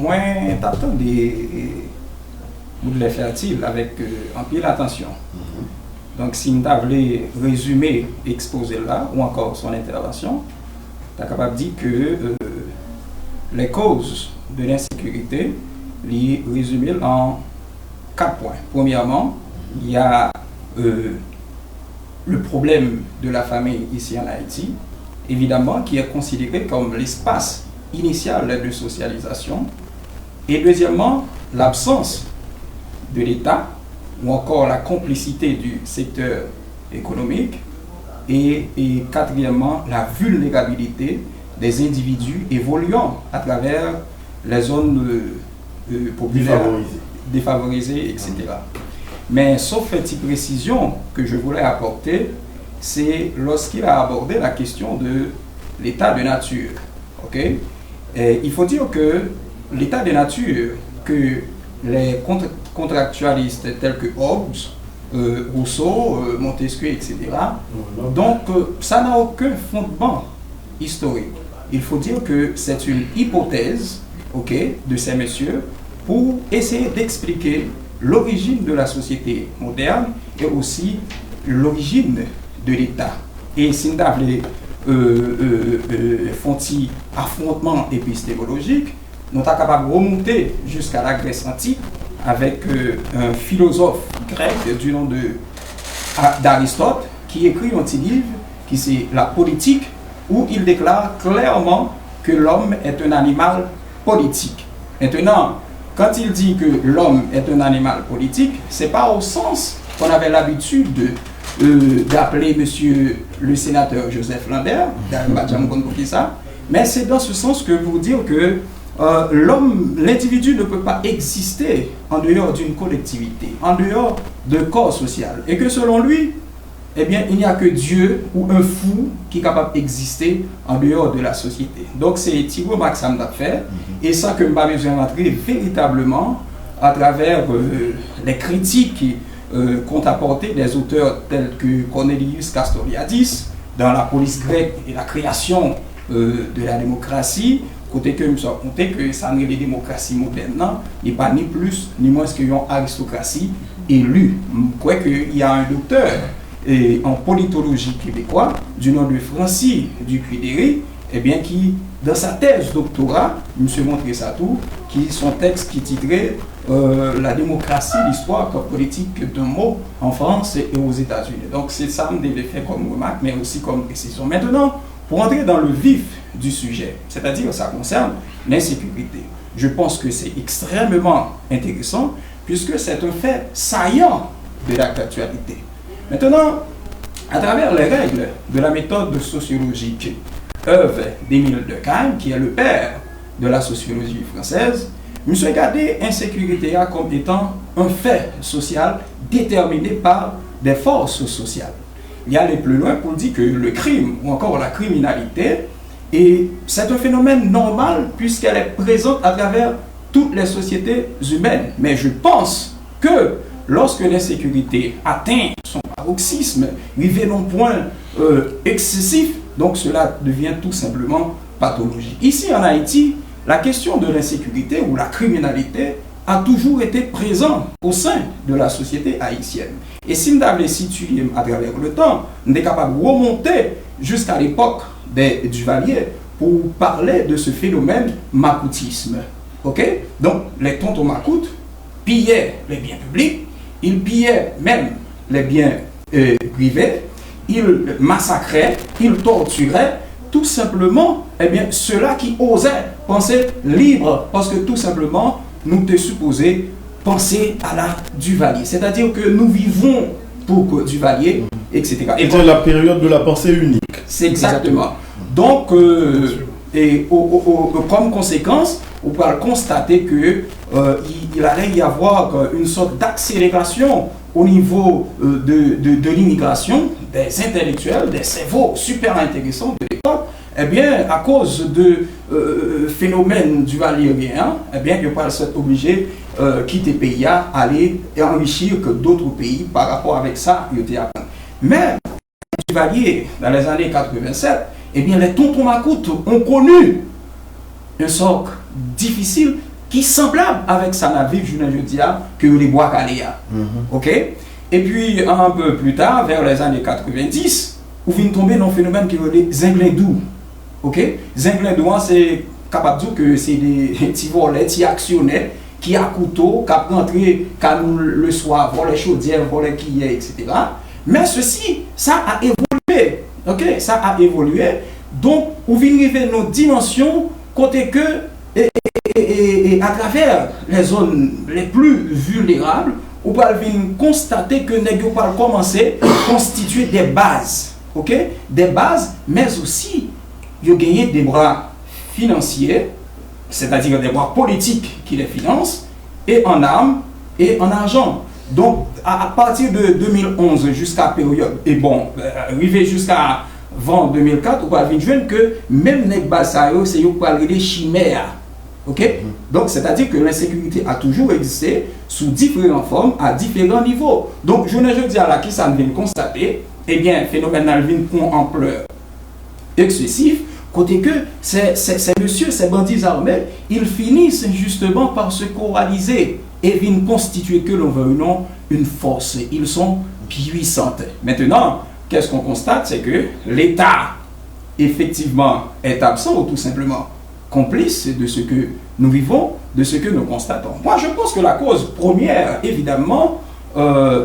moi, t'attends des bouts fertiles avec un pile attention. Donc, si nous voulons résumer, exposer là, ou encore son intervention, tu es capable de dire que les causes de l'insécurité, les résumer en 4 points. Premièrement, il y a le problème de la famille ici en Haïti, évidemment, qui est considéré comme l'espace initial de socialisation. Et deuxièmement, l'absence de l'État, ou encore la complicité du secteur économique. Et quatrièmement, la vulnérabilité des individus évoluant à travers les zones populaires, défavorisées, etc. Mais sauf petite précision que je voulais apporter, c'est lorsqu'il a abordé la question de l'état de nature. Okay? Et il faut dire que l'état de nature que les contractualistes tels que Hobbes, Rousseau, Montesquieu, etc., donc ça n'a aucun fondement historique. Il faut dire que c'est une hypothèse, okay, de ces messieurs pour essayer d'expliquer l'origine de la société moderne et aussi l'origine de l'État. Et si nous avons font affrontement épistémologique, nous sommes capables de remonter jusqu'à la Grèce antique avec un philosophe grec du nom d'Aristote qui écrit un petit livre qui c'est La politique, où il déclare clairement que l'homme est un animal politique. Maintenant, quand il dit que l'homme est un animal politique, ce n'est pas au sens qu'on avait l'habitude d'appeler monsieur le sénateur Joseph Lambert, mais c'est dans ce sens que pour dire que l'individu ne peut pas exister en dehors d'une collectivité, en dehors d'un corps social. Et que selon lui, eh bien, il n'y a que Dieu ou un fou qui est capable d'exister en dehors de la société. Donc c'est Thibaut Maxam d'a fait, et ça que je n'ai pas besoin d'entrer véritablement à travers les critiques qu'ont apporté des auteurs tels que Cornelius Castoriadis dans la police grecque et la création de la démocratie. Côté que nous sommes compté que ça n'est les démocraties modernes, il n'y a pas ni plus ni moins qu'une aristocratie élue. Je crois qu'il y a un docteur en politologie québécois du nom de Francis Dupuy-Derry, eh bien, qui, dans sa thèse doctorat, monsieur montré ça tout, qui son texte qui titrait La démocratie, l'histoire comme politique d'un mot en France et aux États-Unis. Donc c'est ça que je devais faire comme remarque, mais aussi comme précision. Maintenant, pour entrer dans le vif du sujet, c'est-à-dire ça concerne l'insécurité, je pense que c'est extrêmement intéressant puisque c'est un fait saillant de l'actualité. Maintenant, à travers les règles de la méthode sociologique, œuvre d'Émile Durkheim, qui est le père de la sociologie française, M. Gardé insécurité comme étant un fait social déterminé par des forces sociales. Il y a aller plus loin pour dire que le crime ou encore la criminalité, c'est un phénomène normal puisqu'elle est présente à travers toutes les sociétés humaines. Mais je pense que lorsque l'insécurité atteint son paroxysme, arrivé à un point excessif, donc cela devient tout simplement pathologique. Ici en Haïti, la question de l'insécurité ou la criminalité a toujours été présente au sein de la société haïtienne. Et si nous avons situé à travers le temps, nous sommes capables de remonter jusqu'à l'époque des Duvalier pour parler de ce phénomène macoutisme. Okay? Donc, les tontons macoutes pillaient les biens publics, ils pillaient même les biens privés, ils massacraient, ils torturaient, tout simplement, eh bien, ceux-là qui osaient penser libre, parce que tout simplement, nous te supposés penser à la Duvalier. C'est-à-dire que nous vivons pour Duvalier, etc. Et c'est la période de la pensée unique. C'est exactement. Donc, comme conséquence, on peut constater qu'il allait y avoir une sorte d'accélération au niveau de l'immigration, des intellectuels, des cerveaux super intéressants de l'époque. Eh bien, à cause de phénomènes duvalierien, eh bien, ils sont obligés de quitter le pays, aller enrichir que d'autres pays par rapport avec ça. Mais, Duvalier, dans les années 87, eh bien, les tontons macoutes ont connu un sort difficile qui est semblable avec ça la vie, je dis, que les bois caléa. Ok? Et puis, un peu plus tard, vers les années 90, on vient tomber dans un phénomène qui est les zinglindous. Ok? Zinglindous, c'est capable de dire que c'est des petits volets, des petits actionnaires qui à couteau, qui rentrent le soir, voir les chaudières, voir les quilles, etc. Mais ceci, ça a évolué. Ok? Ça a évolué. Donc, on vient arriver dans nos dimensions, côté que, et à travers les zones les plus vulnérables, on va constater que nous allons commencer à constituer des bases. Ok? Des bases, mais aussi, il y a gagné des bras financiers, c'est-à-dire des bras politiques qui les financent, et en armes et en argent. Donc, à partir de 2011 jusqu'à période, et bon, arrivé jusqu'à avant 2004, on va voir que même les bases, c'est des chimères. Okay? Donc, c'est-à-dire que l'insécurité a toujours existé sous différentes formes, à différents niveaux. Donc, je ne dis à la qui ça vient constater, eh bien, le phénomène vient prendre ampleur excessive, côté que ces messieurs, ces bandits armés, ils finissent justement par se coaliser et viennent constituer que l'on veut ou non une force. Ils sont puissants. Maintenant, qu'est-ce qu'on constate? C'est que l'État, effectivement, est absent ou tout simplement complice de ce que nous vivons, de ce que nous constatons. Moi, je pense que la cause première, évidemment,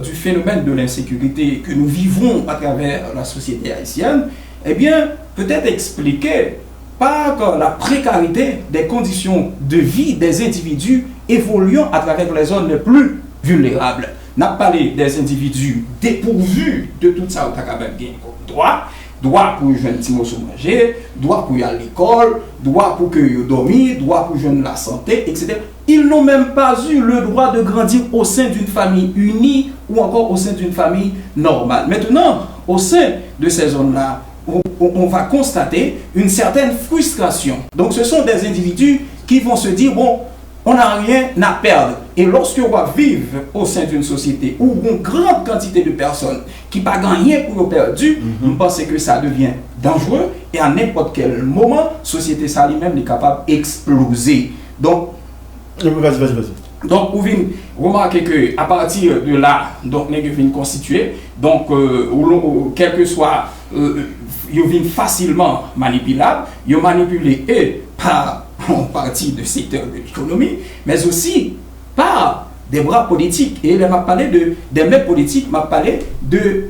du phénomène de l'insécurité que nous vivons à travers la société haïtienne, eh bien, peut-être expliquée par la précarité des conditions de vie des individus évoluant à travers les zones les plus vulnérables. On a parlé des individus dépourvus de tout ça, on a quand même bien droit pour les jeunes petits manger, droit pour y aller à l'école, droit pour que ils dorment, droit pour jeunes la santé, etc. Ils n'ont même pas eu le droit de grandir au sein d'une famille unie ou encore au sein d'une famille normale. Maintenant, au sein de ces zones-là, on va constater une certaine frustration. Donc ce sont des individus qui vont se dire, bon, on n'a rien à perdre. Et lorsque on va vivre au sein d'une société où une grande quantité de personnes qui n'ont pas gagné pour le perdu, on pense que ça devient dangereux et à n'importe quel moment, la société ça lui-même est capable d'exploser. Donc, vas-y. Donc, vous venez remarquer qu'à partir de là, donc, nous venons constituer, donc, quel que soit, ils viennent facilement manipulables, ils sont manipulés et par une partie du secteur de l'économie, mais aussi par des bras politiques. Et il m'a parlé des mains politiques, m'a parlé de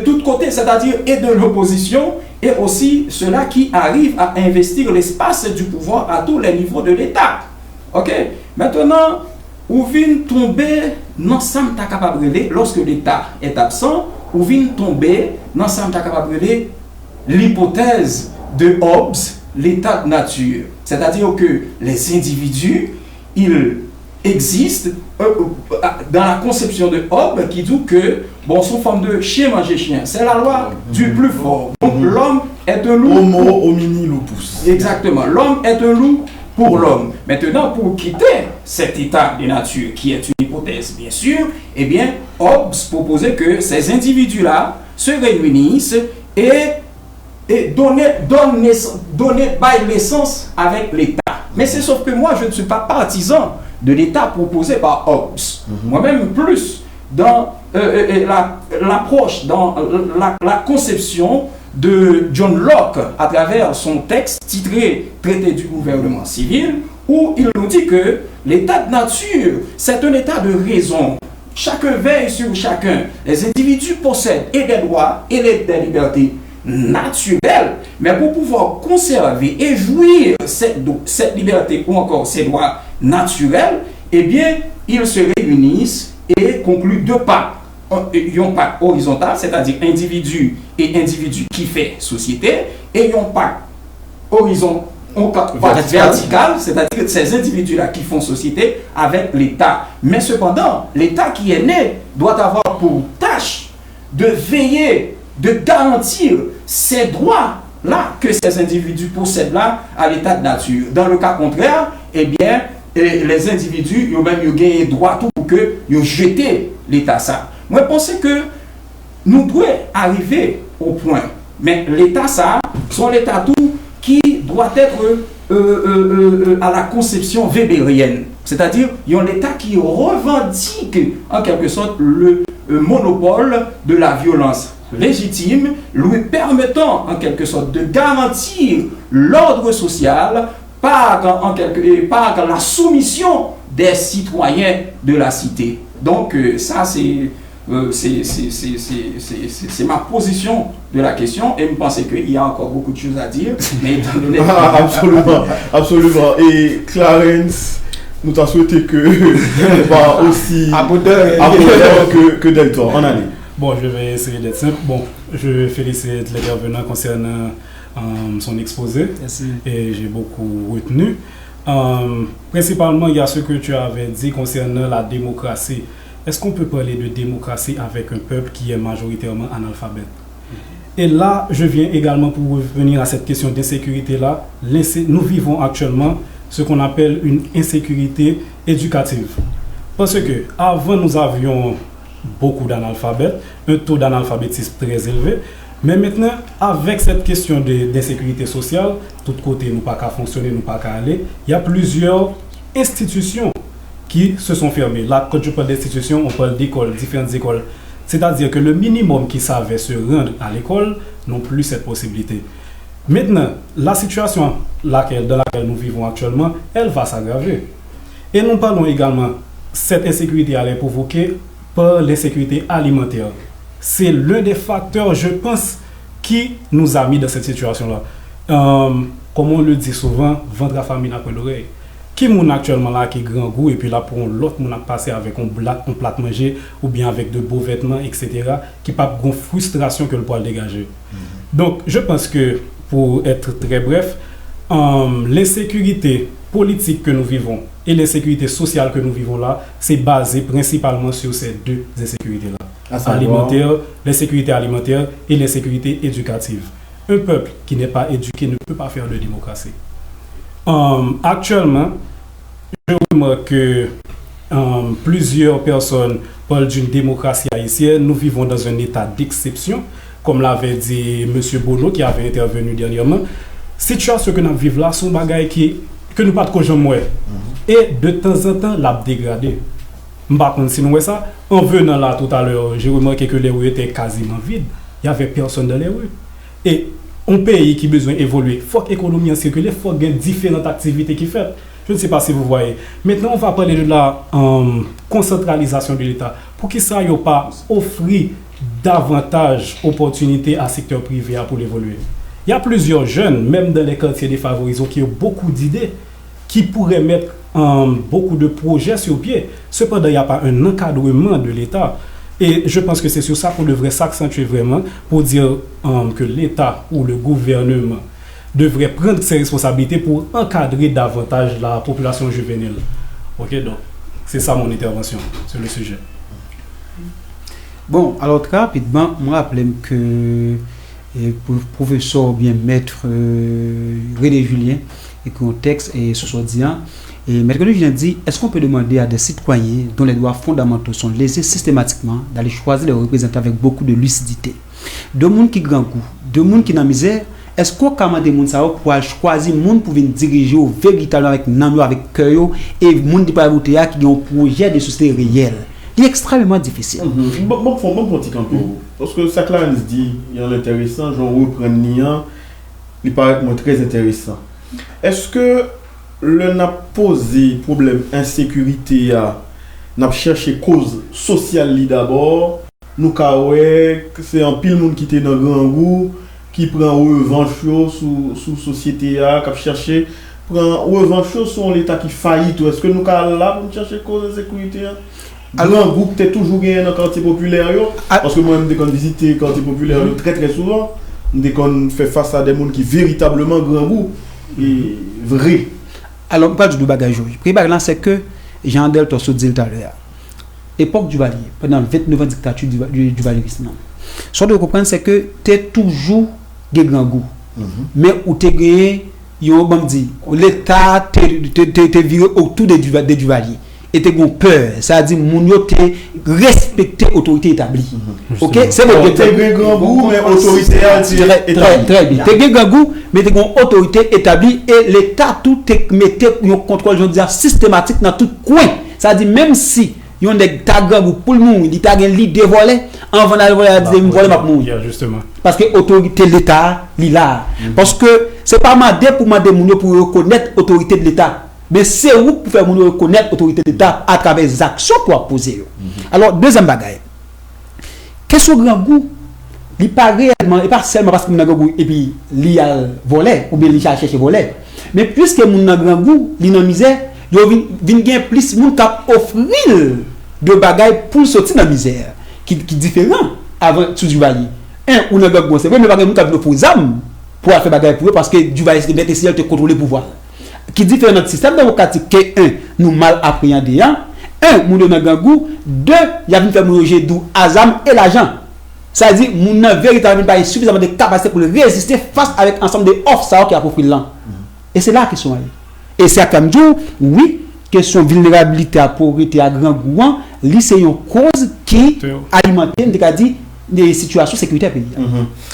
tous côtés, c'est-à-dire et de l'opposition, et aussi ceux-là qui arrivent à investir l'espace du pouvoir à tous les niveaux de l'État. Ok? Maintenant, où vient tomber l'ensemble de capable lorsque l'État est absent, où vient tomber l'ensemble de capable l'hypothèse de Hobbes, l'état de nature. C'est-à-dire que les individus, ils existent dans la conception de Hobbes qui dit que, bon, sous forme de chien manger chien, c'est la loi du plus fort. Donc l'homme est un loup. Homo homini lupus. Exactement. L'homme est un loup pour l'homme. Maintenant, pour quitter cet état de nature, qui est une hypothèse, bien sûr, eh bien, Hobbes proposait que ces individus-là se réunissent et donner naissance avec l'État. Mais c'est sauf que moi, je ne suis pas partisan de l'État proposé par Hobbes. Moi-même, plus dans l'approche, dans la conception de John Locke à travers son texte titré Traité du gouvernement civil, où il nous dit que l'état de nature, c'est un état de raison. Chacun veille sur chacun. Les individus possèdent et des droits et des libertés naturelles, mais pour pouvoir conserver et jouir cette liberté ou encore ces droits naturels, eh bien, ils se réunissent et concluent deux pactes. Un pacte horizontal, c'est-à-dire individu et individu qui fait société, et un pacte vertical, c'est-à-dire ces individus-là qui font société avec l'État. Mais cependant, l'État qui est né doit avoir pour tâche de veiller, de garantir ces droits-là que ces individus possèdent là à l'état de nature. Dans le cas contraire, eh bien, les individus, ils ont même gagné droit pour que ils jeté l'État ça. Moi, je pense que nous devons arriver au point. Mais l'État ça, son l'État tout qui doit être à la conception weberienne. C'est-à-dire, il y a un État qui revendique en quelque sorte le monopole de la violence légitime, lui permettant en quelque sorte de garantir l'ordre social par la soumission des citoyens de la cité. Donc ça c'est ma position de la question et je pense qu'il y a encore beaucoup de choses à dire. Mais étant donné absolument. Et Clarence, nous t'as souhaité que pas aussi abondant que Deltor. En année. Bon, je vais essayer d'être simple. Bon, je félicite l'intervenant concernant son exposé. Merci. Et j'ai beaucoup retenu. Principalement, il y a ce que tu avais dit concernant la démocratie. Est-ce qu'on peut parler de démocratie avec un peuple qui est majoritairement analphabète? Et là, je viens également pour revenir à cette question d'insécurité-là. Nous vivons actuellement ce qu'on appelle une insécurité éducative. Parce que avant, nous avions beaucoup d'analphabètes, un taux d'analphabétisme très élevé. Mais maintenant, avec cette question d'insécurité sociale, tout côté, nous pas qu'à fonctionner, nous pas qu'à aller, il y a plusieurs institutions qui se sont fermées. Là, quand je parle d'institutions, on parle d'écoles, différentes écoles. C'est-à-dire que le minimum qui savait se rendre à l'école n'ont plus cette possibilité. Maintenant, la situation dans laquelle nous vivons actuellement, elle va s'aggraver. Et nous parlons également, cette insécurité elle est provoquée par l'insécurité alimentaire. C'est l'un des facteurs, je pense, qui nous a mis dans cette situation-là. Comme on le dit souvent, vendre la famine après l'oreille. Qui est actuellement là, qui est grand goût, et puis là, pour l'autre, on a passé avec un plat manger, ou bien avec de beaux vêtements, etc., qui n'a pas de frustration que le poil dégager. Donc, je pense que, pour être très bref, l'insécurité politique que nous vivons et l'insécurité sociale que nous vivons là, c'est basé principalement sur ces deux insécurités-là. Alimentaire, l'insécurité alimentaire et l'insécurité éducative. Un peuple qui n'est pas éduqué ne peut pas faire de démocratie. Actuellement, je remarque que plusieurs personnes parlent d'une démocratie haïtienne. Nous vivons dans un état d'exception, comme l'avait dit M. Bono qui avait intervenu dernièrement. Situation que nous vivons là sont des bagailles que nous ne pouvons pas de et de temps en temps, l'a dégradé. Par contre, si nous voyons ça, en venant là tout à l'heure, j'ai remarqué que les rues étaient quasiment vides. Il n'y avait personne dans les rues. Et un pays qui a besoin d'évoluer, il faut que l'économie circule, il faut qu'il y ait différentes activités qui font. Je ne sais pas si vous voyez. Maintenant, on va parler de la concentralisation de l'État. Pour que ça n'ait pas offrir davantage d'opportunités à secteur privé pour évoluer. Il y a plusieurs jeunes, même dans les quartiers défavorisés, qui ont beaucoup d'idées, qui pourraient mettre beaucoup de projets sur pied. Cependant, il n'y a pas un encadrement de l'État. Et je pense que c'est sur ça qu'on devrait s'accentuer vraiment pour dire que l'État ou le gouvernement devrait prendre ses responsabilités pour encadrer davantage la population juvénile. Ok, donc c'est ça mon intervention sur le sujet. Bon, alors très rapidement, je me rappelle que le professeur ou bien maître René Julien écrit un texte et ce soit dit. Et Maître Julien dit, est-ce qu'on peut demander à des citoyens dont les droits fondamentaux sont lésés systématiquement d'aller choisir les représentants avec beaucoup de lucidité? De monde qui grand goût, de monde qui n'a misère, est-ce qu'on commande des gens pour choisir des gens pour venir diriger véritablement avec Namio, avec cœur et des gens qui ont un projet de société réel? C'est extrêmement difficile. Bon, petit un peu. Parce que ça, Clarence dit, il y a l'intéressant, j'en reprends lien, il paraît très intéressant. Est-ce que le n'a posé problème insécurité n'a cherché cause sociale d'abord nous c'est un pile monde qui était dans grand goût qui prend revanche sous société qui a cherché prend revanche sur l'état qui faillit tout. Est-ce que nous là pour chercher cause insécurité alors un groupe peut toujours gagné dans quartier populaire parce que moi même dès qu'on visite quartier populaire très très souvent dès qu'on fait face à des gens qui véritablement grand goût et vrai. Alors, pas du bagage. Le premier bagage, c'est que Jean Deltor se dit tout à l'heure. Époque du Valier, pendant 29 ans de dictature du Valierisme. Ce que vous comprenez, c'est que tu es toujours des grands goûts. Mais où tu es gagné, l'État te viré autour du Valier. et te gon peur, ça dit moun yo te respecter autorité établie. OK, c'est Bon, votre t'es grand goût, mais autorité très bien. Te gen grand goût, mais te gon autorité établie et l'État tout te mette un contrôle, je veux dire, systématique dans tout coin. Ça dit même si yon nèg ta grand goût pour le monde, il ta gen l'idée voler, avant d'aller voler, il voler m'a moun. Justement. Parce que l'autorité de l'État, il là. Parce que c'est pas mandé pour demander moun yo pour reconnaître l'autorité de l'État. Mais c'est où pour faire moun reconnaître l'autorité de l'État à travers les actions qu'on a posées. Alors, deuxième bagaille. Qu'est-ce que grand goût? Il pas réellement, et pas seulement parce que moun a grand goût et puis il a volé, ou bien il a cherché voler. Mais puisque moun a grand goût, il a misère, il vient gagner plus moun cap offrir de bagaille pour sortir de la misère. Qui différent avant sous du valier. Un, ou a grand goût, c'est vrai, mais bagaille moun cap nos âmes pour faire bagaille pour eux parce que du valier c'est mettre essentiel de contrôler le pouvoir. Qui diffère notre système démocratique que un nous mal appréhendé un moun dans gangou deux il y a une faire monger d'où azam et l'argent ça dit moun nan véritablement pas suffisamment de capacité pour résister face avec ensemble de offres ça qui a profil là et c'est là qu'ils sont allés et c'est comme jour oui question vulnérabilité à pauvreté à grand goût li c'est une cause qui alimente on dit des situations sécuritaires pays